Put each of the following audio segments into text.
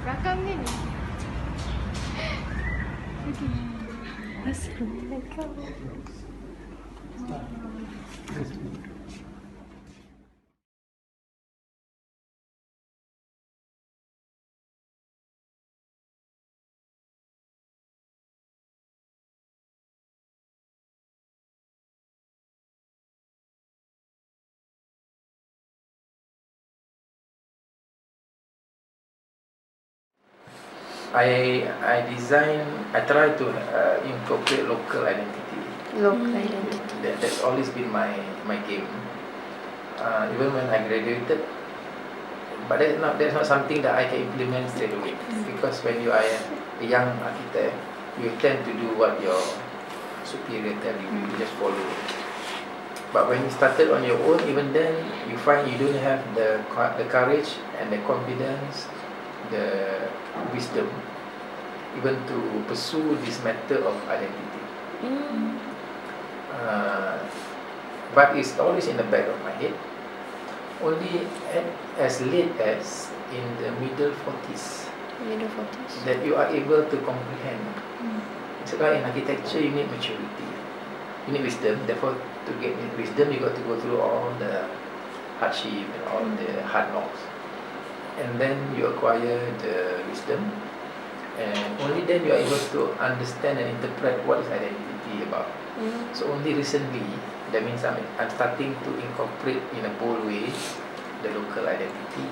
Belakang ni. Okay. Assalamualaikum. I try to incorporate local identity. Local identity. That's always been my game. Even when I graduated, but that's not something that I can implement straight away. Because when you are a young architect, you tend to do what your superior tell you. You just follow. But when you started on your own, even then you find you don't have the courage and the confidence, the wisdom, even to pursue this matter of identity. But it's always in the back of my head. Only as late as in the middle 40s. That you are able to comprehend. So in architecture, you need maturity, you need wisdom. Therefore, to get wisdom, you got to go through all the hardship and all the hard knocks, and then you acquire the wisdom, and only then you are able to understand and interpret what is identity about. So only recently, that means I'm starting to incorporate in a bold way the local identity.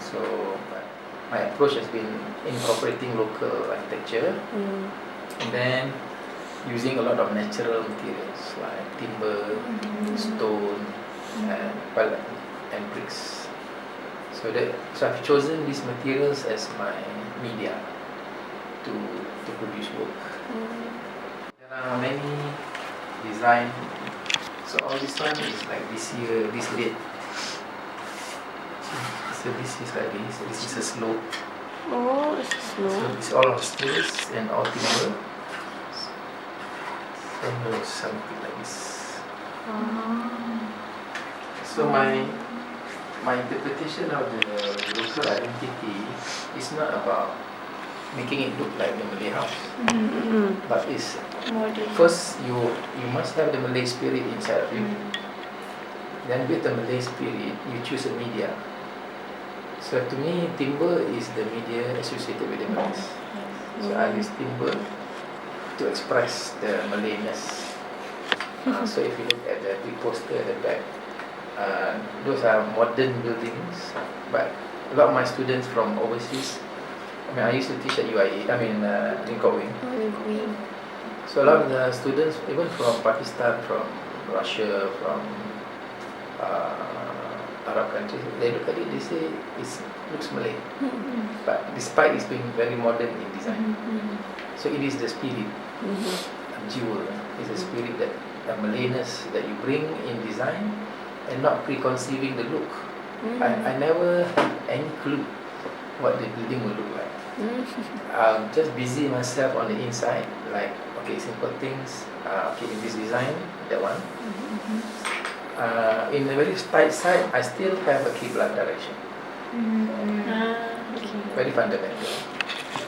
So my approach has been incorporating local architecture, and then using a lot of natural materials like timber, stone, and bricks. So I've chosen these materials as my media to produce work. There are many design. So all this one is like this year, this late. So this is like this. This is a slope. Oh, it's a slope. So it's all of stairs and all timber. So something like this. So my interpretation of the local identity is not about making it look like the Malay house, but it's first you must have the Malay spirit inside of you. Then with the Malay spirit, you choose a media. So to me, timber is the media associated with the Malays. So I use timber to express the Malayness. So if you look at the big poster at the back, those are modern buildings, but a lot of my students from overseas, I used to teach at UIA, Lingkok Wing. So a lot of the students, even from Pakistan, from Russia, from Arab countries, they look at it, they say it looks Malay. But despite it's being very modern in design. So it is the spirit, jewel, it's the spirit, that the Malayness that you bring in design, and not preconceiving the look. I never had any clue what the building will look like. I'm just busy myself on the inside, like, okay, simple things, okay, in this design, that one. In a very tight side, I still have a Qibla direction. Very fundamental.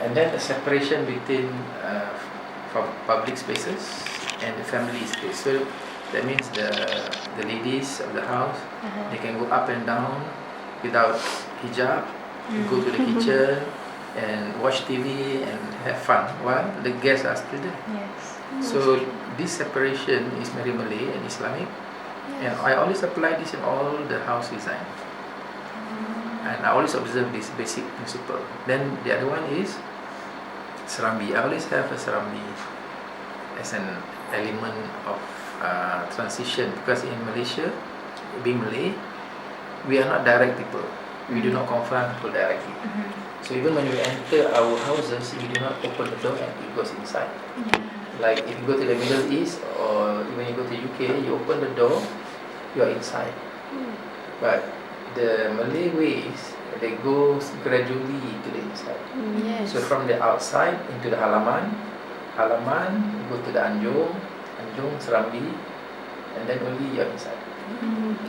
And then the separation between from public spaces and the family space. So that means the ladies of the house, they can go up and down without hijab, go to the kitchen and watch TV and have fun while the guests are still there. So this separation is very Malay and Islamic, and I always apply this in all the house design. And I always observe this basic principle. Then the other one is serambi. I always have a serambi as an element of transition, because in Malaysia, being Malay, we are not direct people. We do not confront people directly. So even when we enter our houses, we do not open the door and it goes inside. Like if you go to the Middle East, or even you go to UK, you open the door, you are inside. But the Malay ways, they go gradually to the inside. So from the outside into the halaman, you go to the anjung, serambi, and then only you are inside.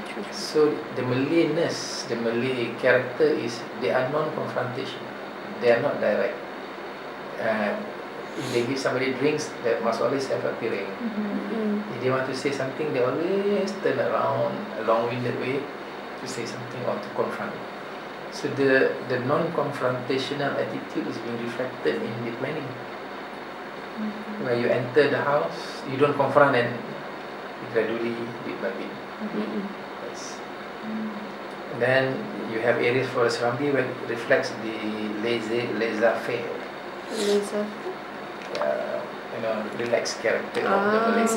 True. So the Malayness, the Malay character is they are non-confrontational. They are not direct. If they give somebody drinks, they must always have a piring. If they want to say something, they always turn around a long-winded way to say something or to confront. So the non-confrontational attitude is being reflected in the planning. Where you enter the house, you don't confront and gradually bit by bit. Yes. And then you have areas for Serambi where it reflects the laissez-faire, relaxed character of the Malays.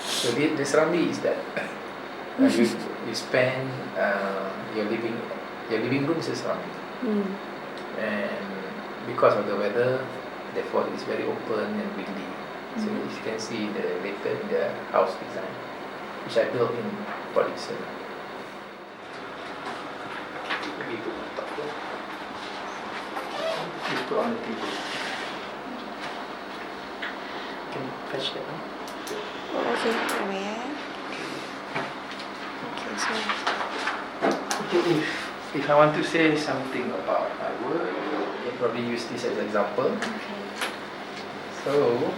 So the Serambi is that you spend your living room is a Serambi, and because of the weather, therefore it's very open and windy. So you can see later in the house design, which I built in Polyxen. Maybe put on top there. You put on the table. Can you fetch that one? Okay, so Okay, if I want to say something about my work, I can probably use this as an example. So,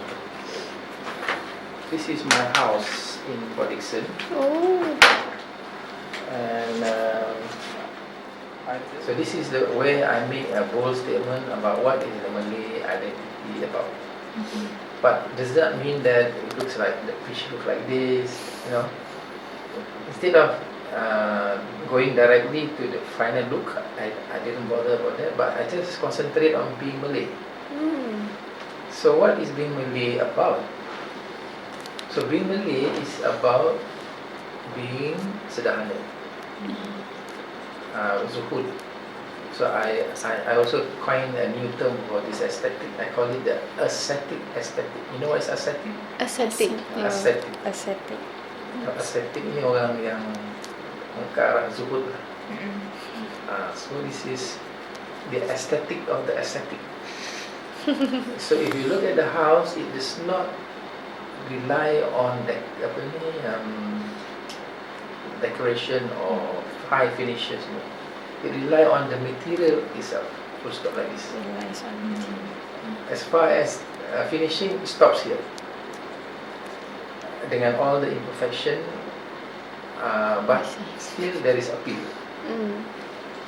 this is my house in Polyxen. And so this is the way I make a bold statement about what is the Malay identity about. But does that mean that it looks like the fish look like this? Instead of going directly to the final look, I didn't bother about that, but I just concentrate on being Malay. So what is being Malay about? So being Malay is about being sederhana, zuhud. So I also coined a new term for this aesthetic. I call it the ascetic aesthetic. You know what is ascetic? aesthetic. Ascetic. Ascetic ni orang yang ke arah zuhud lah. So this is the aesthetic of the aesthetic. So if you look at the house, it does not rely on decoration or high finishes. It rely on the material itself. Full stop like this. As far as finishing, it stops here. Dengan all the imperfection, but still there is appeal.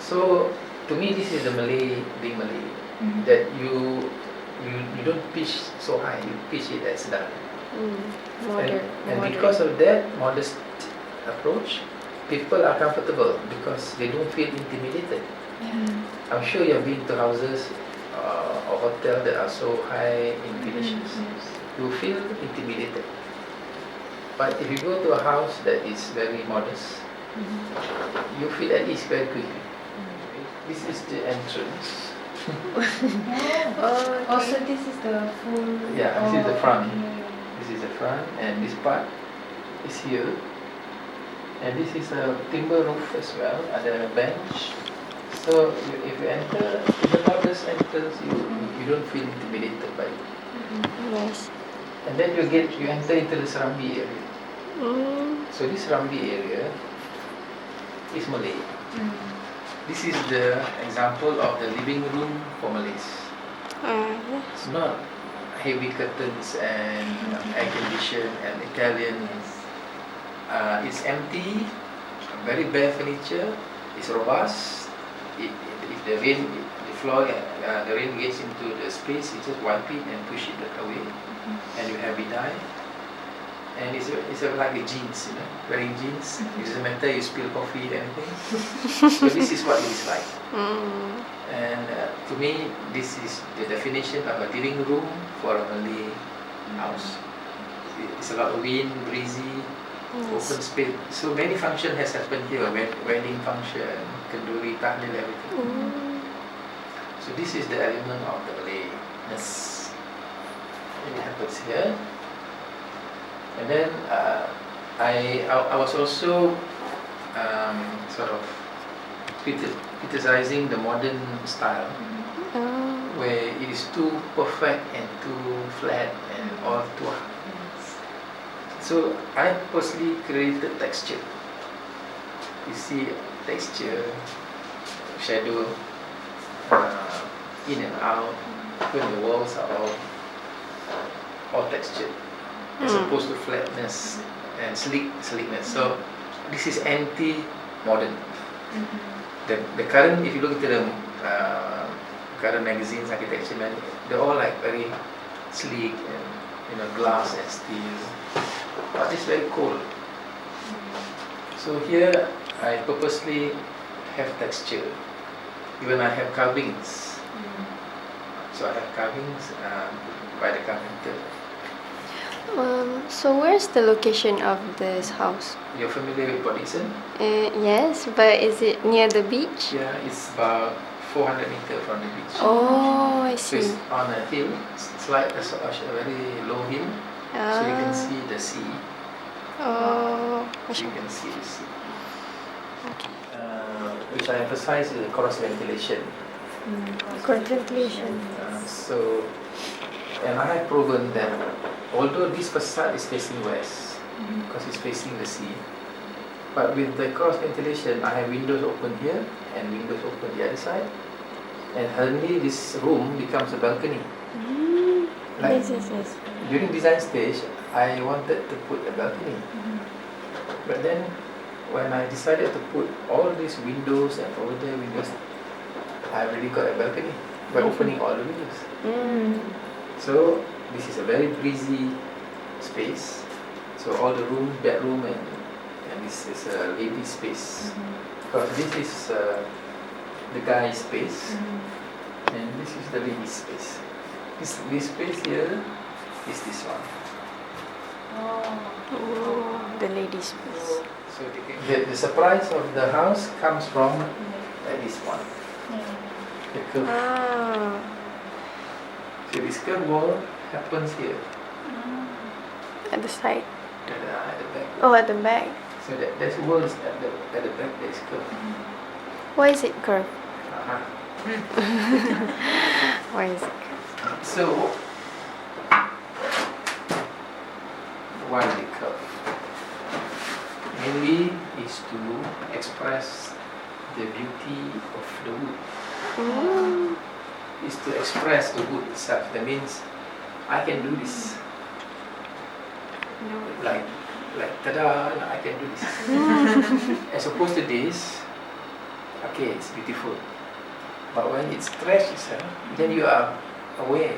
So to me, this is the Malay being Malay. That you don't pitch so high, you pitch it as down. And because of that modest approach, people are comfortable because they don't feel intimidated. I'm sure you've been to houses or hotels that are so high in finishes. You feel intimidated. But if you go to a house that is very modest, you feel at ease very quickly. This is the entrance. Also, this is the full. Yeah, this is the front. This is the front, and this part is here. And this is a timber roof as well. Ada bench. So if you enter, if the modest enters, you don't feel intimidated by it. Nice. And then you enter into the Serambi area. So this Serambi area is Malay. This is the example of the living room for Malays. It's not heavy curtains and air conditioned and Italian. It's empty, very bare furniture. It's robust. If the rain, the rain gets into the space, you just wipe it and push it away, and you have bidet. And it's like a jeans, wearing jeans. It doesn't matter you spill coffee or anything. So this is what it is like. And to me, this is the definition of a living room for a Malay house. It's a lot of wind, breezy, open space. So many function has happened here. Wedding function, kenduri, tahlil, everything. So this is the element of the Malayness. It happens here. And then I was also sort of criticizing the modern style, where it is too perfect and too flat and all too hard. So I personally created texture. you see texture, shadow, in and out. When the walls are all textured, as opposed to flatness and sleekness. So this is anti-modern. The current, if you look at the current magazines, architecture, they're all like very sleek and glass and steel, but it's very cold. So here I purposely have texture. Even I have carvings. So I have carvings by the carpenter. So where's the location of this house? You're familiar with Port Dickson? Yes, but is it near the beach? Yeah, it's about 400 meters from the beach. Oh, I So see. it's on a hill. It's like a very low hill. So you can see the sea. Oh, So you can see the sea. okay. Which I emphasize is the cross ventilation. Contemplation. And I have proven that although this facade is facing west, because it's facing the sea, but with the cross ventilation, I have windows open here and windows open the other side, and suddenly this room becomes a balcony. Like, Yes. during design stage, I wanted to put a balcony, but then when I decided to put all these windows and over there windows, I already got a balcony by opening all the windows. So this is a very breezy space. So all the room, bedroom, and this is a lady space. Because this is the guy's space, and this is the lady's space. This space here is this one. Oh, the ladies' place. So the surprise of the house comes from this one. The curve. So this curve wall happens here At the side. at the back. Oh, at the back. So there's walls at the back. There's curve. Why is it curved? Uh-huh. Why is it curved? So why the curve? Mainly is to express the beauty of the wood. Is to express the wood itself. That means I can do this. Like tada, I can do this. As opposed to this, okay, it's beautiful. But when it's stretched itself, then you are aware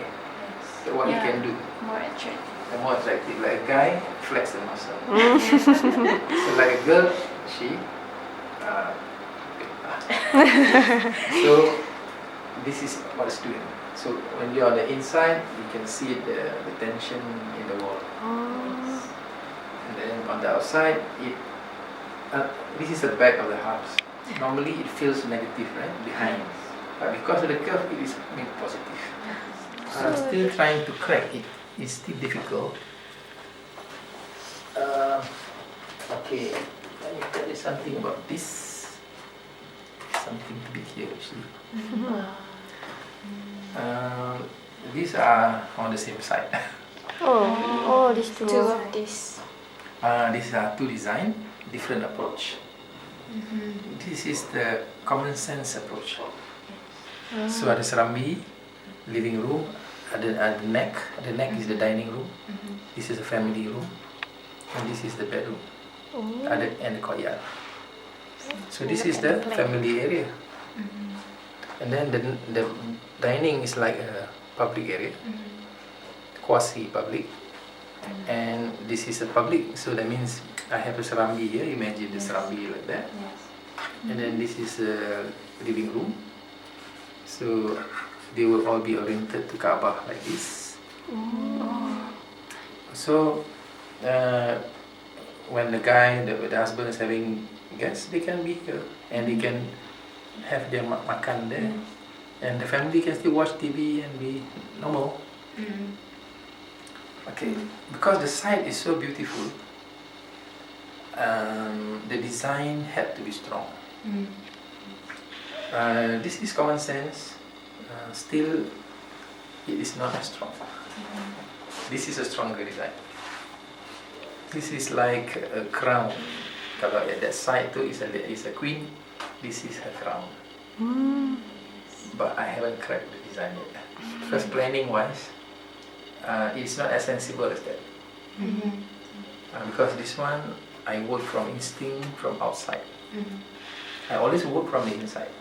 of what you can do. More attractive. And more attractive. Like a guy, flex the muscle. So like a girl, she so this is what it's doing. So when you're on the inside, you can see the tension in the wall. And then on the outside, this is the back of the house. Normally it feels negative, right? Behind. But because of the curve, it is made positive. I'm still trying to crack it. It's still difficult. Okay, let me tell you something about this. Something to be here actually. These are on the same side. These two. Two of this. These are two design, different approach. This is the common sense approach. So ada serambi, living room, ada neck. The neck is the dining room. This is the family room, and this is the bedroom. And the courtyard. So this is the family area. And then the dining is like a public area, quasi-public. And this is a public, so that means I have a serambi here. Imagine the serambi like that. And then this is a living room. So they will all be oriented to Kaabah like this. So when the guy, the husband is having guests, they can be here and they can have their makan there, and the family can still watch TV and be normal. Okay, because the site is so beautiful, the design had to be strong. This is common sense. Still, it is not as strong. This is a stronger design. This is like a crown Kalau at that side tu is a queen, this is her crown. But I haven't cracked the design yet. Because planning wise, it's not as sensible as that. Because this one, I work from instinct from outside. I always work from the inside.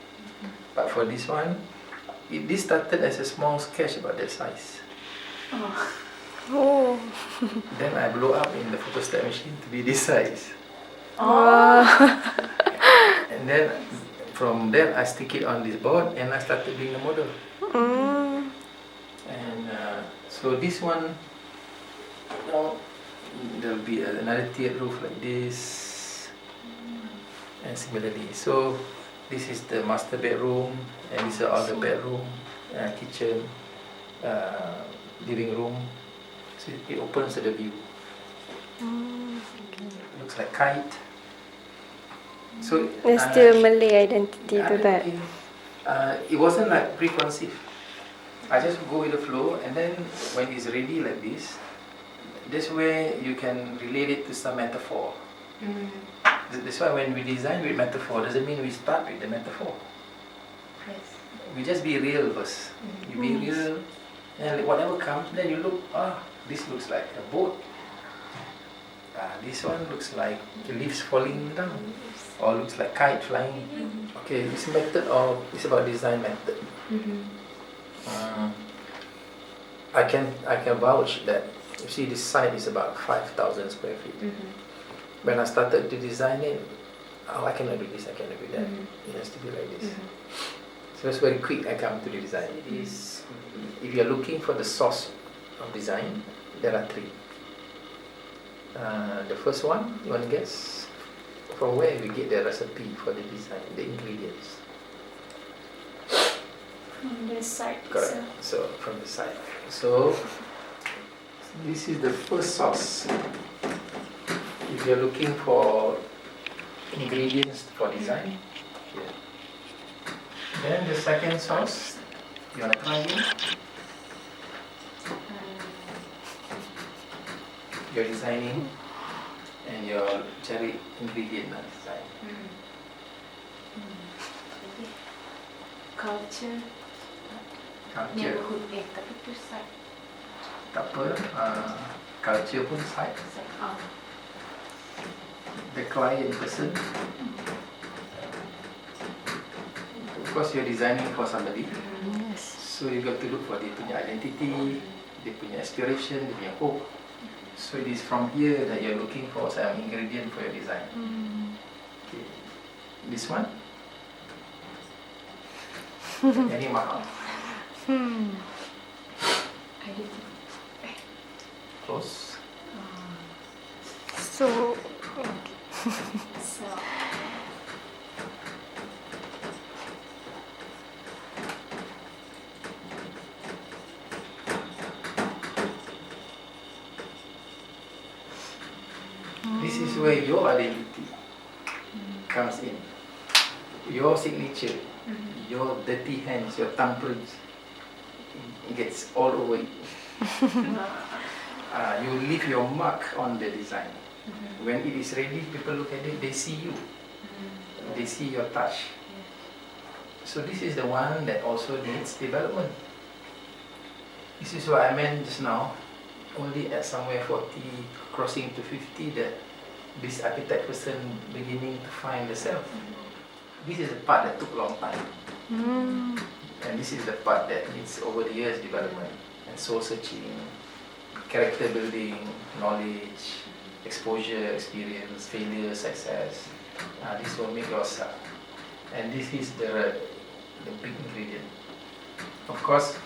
But for this one, this started as a small sketch about that size. Oh. Then I blow up in the photostat machine to be this size. And then from there I stick it on this board and I started doing the model. And so this one, there'll be another tiered roof like this, and similarly. So this is the master bedroom, and these are all the bedroom, kitchen, living room. So it opens to the view. Looks like kite. So There's still Malay identity to that. It wasn't like preconceived. I just go with the flow, and then when it's ready like this way you can relate it to some metaphor. That's why when we design with metaphor, doesn't mean we start with the metaphor. We just be real first. You be real, and whatever comes, then you look. This looks like a boat. This one looks like leaves falling down, or looks like kite flying. Okay, this method it's about design method. I can vouch that. You see, this site is about 5,000 square feet. When I started to design it, I cannot do this, I cannot do that. It has to be like this. So it's very quick I come to the design. It is, if you are looking for the source of design, there are three. The first one, you want to guess? From where we get the recipe for the design, the ingredients? From the site Correct. itself. So from the site. So this is the first source. If you're looking for ingredients for design, here. Then the second source, you want to try again? You're designing and you're cari ingredient nak design. Culture. Culture. Neighborhood tapi tu site. Tak apa, culture pun side. The client person. Of course you're designing for somebody. Yes. So you got to look for dia punya identity, dia punya aspiration, dia punya hope. So it is from here that you're looking for some ingredient for your design. Okay. This one? Any mahal? Close. So, So, This is where your identity comes in. Your signature, your dirty hands, your thumbprints, it gets all over it. You leave your mark on the design. When it is ready, people look at it, they see you. They see your touch. So this is the one that also needs development. This is what I meant just now. Only at somewhere 40, crossing to 50, that this architect person beginning to find herself. This is the part that took a long time. And this is the part that needs over the years development and soul searching, character building, knowledge, exposure, experience, failure, success. This will make yourself. And this is the big ingredient. Of course,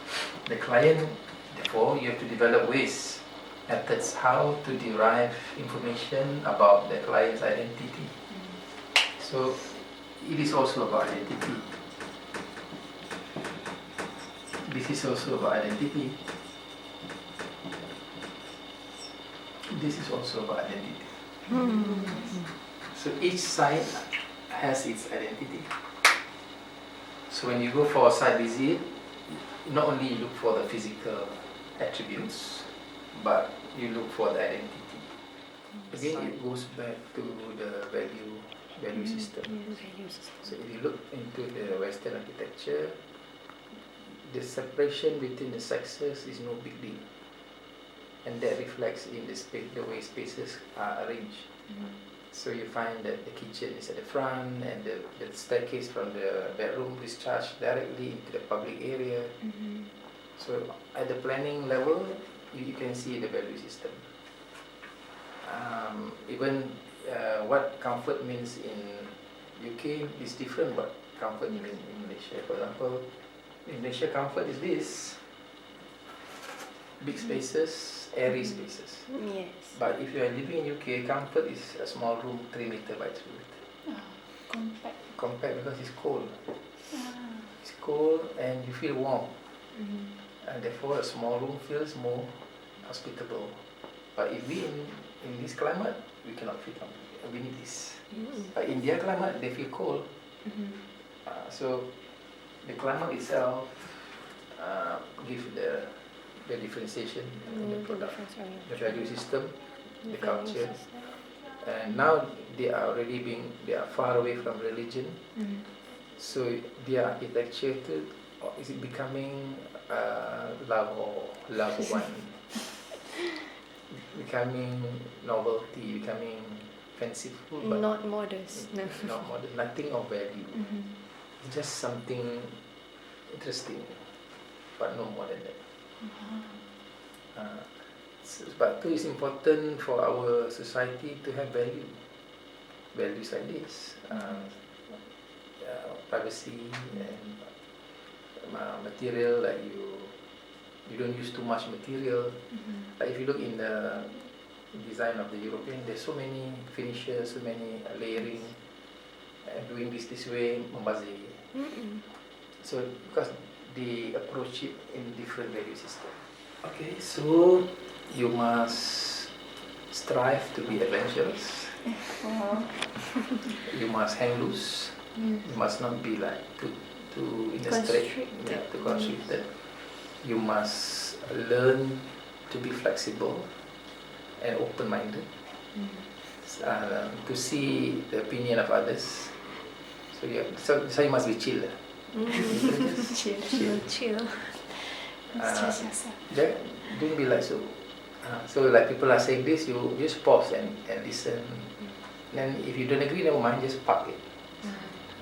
the client, therefore, you have to develop ways, methods, how to derive information about the client's identity. So it is also about identity. This is also about identity. This is also about identity. So each site has its identity. So when you go for a site visit, not only you look for the physical attributes, but you look for the identity. Again, it goes back to the value system. So if you look into the Western architecture, the separation between the sexes is no big deal, and that reflects in the way spaces are arranged. So you find that the kitchen is at the front, and the staircase from the bedroom discharged directly into the public area. So at the planning level, you can see the value system. Even what comfort means in UK is different what comfort means in Malaysia. For example, in Malaysia, comfort is this: big spaces, airy spaces. Yes. But if you are living in UK, comfort is a small room, 3 meter by 3 meter. Compact. Compact because it's cold. Ah. It's cold and you feel warm. And therefore a small room feels more hospitable. But if we in this climate, we cannot feel comfortable. We need this. But in their climate, they feel cold. So the climate itself gives the differentiation in the product, the value system, the culture. And now they are far away from religion. So their architecture too, is it becoming love one, becoming novelty, becoming fanciful, but Not modest. No. not modern, nothing of value. Just something interesting, but no more than that. But too, it's important for our society to have values like this, privacy and material, like you don't use too much material. Like if you look in the design of the European, there's so many finishes, so many layering, and doing this way membazir. So because they approach it in different value system. Okay, so you must strive to be adventurous. You must hang loose. You must not be like too in a straight, too constricted. You must learn to be flexible and open-minded, to see the opinion of others. So you must be chill. Chill. Stress yourself. Don't be like so. So like people are saying this, you just pause and listen. Then if you don't agree, never mind, just park it.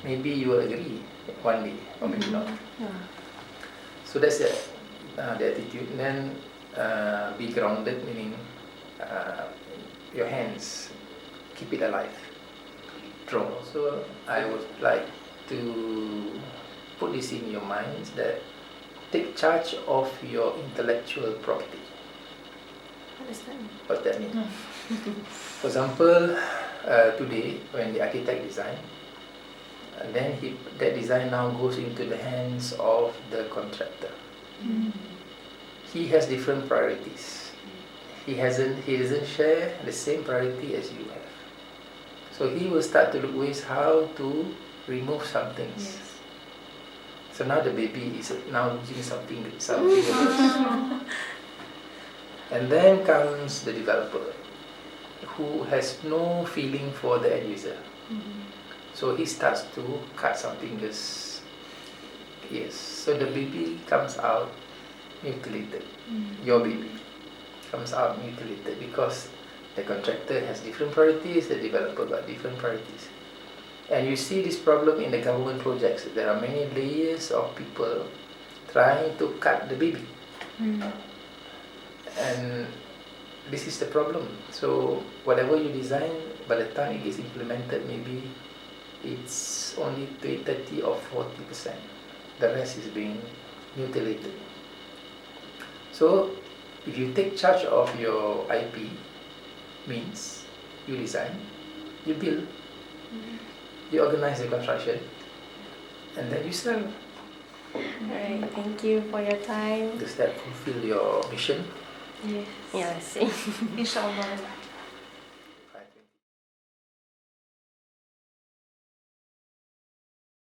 Maybe you will agree one day, or maybe not. So that's the attitude. And then be grounded, meaning your hands, keep it alive. Draw. So I would like to put this in your minds that take charge of your intellectual property. What that means? For example, today when the architect design, then that design now goes into the hands of the contractor. He has different priorities. He doesn't share the same priority as you have. So he will start to look ways how to remove some things. So now the baby is now using something else. And then comes the developer, who has no feeling for the end user. So he starts to cut some fingers. Yes. So the baby comes out mutilated. Your baby comes out mutilated because the contractor has different priorities, the developer got different priorities. And you see this problem in the government projects. There are many layers of people trying to cut the baby. And this is the problem. So whatever you design, by the time it gets implemented, maybe it's only 30 or 40%. The rest is being mutilated. So if you take charge of your IP, means you design, you build, you organize the construction, and then you sell. Alright, thank you for your time. Does that fulfill your mission? Yes. Yes. Inshallah.